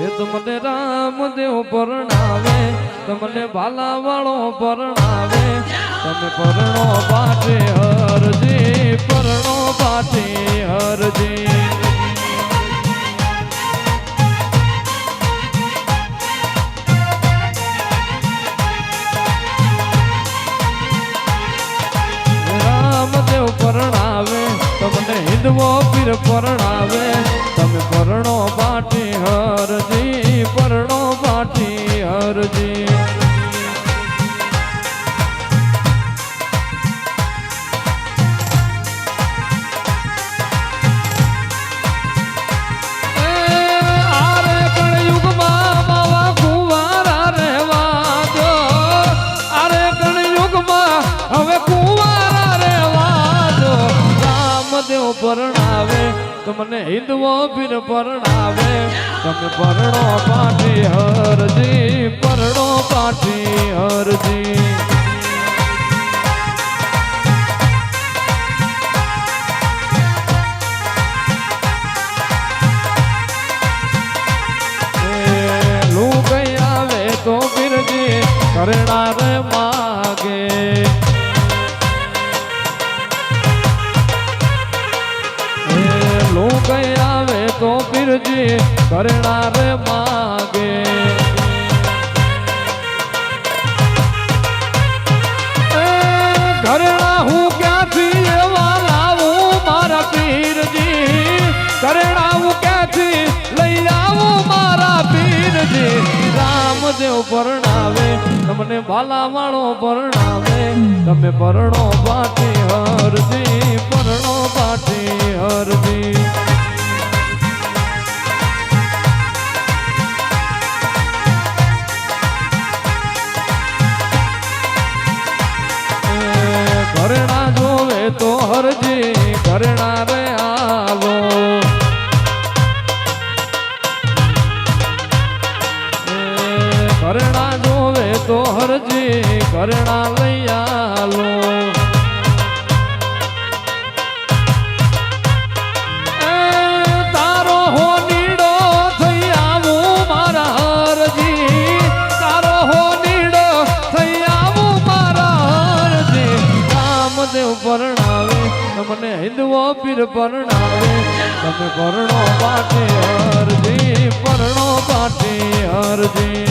એ તમને રામદેવ પરણાવે, તમને ભાલા વાળો પરણાવે, તમે પરણો પાઠે હરજી, પરણો પાઠે હરજી. રામદેવ પરણાવે, તમને હિંદવો પીર પરણાવે, તમે પરણો પાઠી હરજી, પરણો પાઠી હરજી. આરે કળયુગમાં બાવા કુંવારા રહેવા દો, આરે કળયુગમાં હવે કુંવારા રહેવા દો. રામદેવ પરણાવે, તમને હિંદવો પીર પરણાવે, તમે પરણો પાઠી હરજી, પરણો પાઠી હરજી. લુગઈ આવે તો પીરજી કરનાર માગે, લુગઈ આવે તો પીરજી કરનાર માગે. ઘરેણા હું ક્યાંથી એવા લાવું મારા પીરજી, ઘરેણા હું ક્યાંથી લઈ આવું મારા પીરજી. રામદેવ પરણાવે, તમને ભાલા વાળો પરણાવે, તમે પરણો પાઠી હરજી, પરણો પાઠી હરજી. ઘરેણા જોવે તો હરજી, ઘરેણા રે આલો, ઘરેણા જોવે તો હરજી, ઘરેણા લઈ આલો. તારો હો નીડો થઈ આવું મારા હરજી, તારો હો નીડો થઈ આવું મારા હરજી. રામદેવ પરણાવે, તમને હિંદવો પીર પરણાવે, તમે પરણો પાઠે હરજી, પરણો પાઠે હરજી.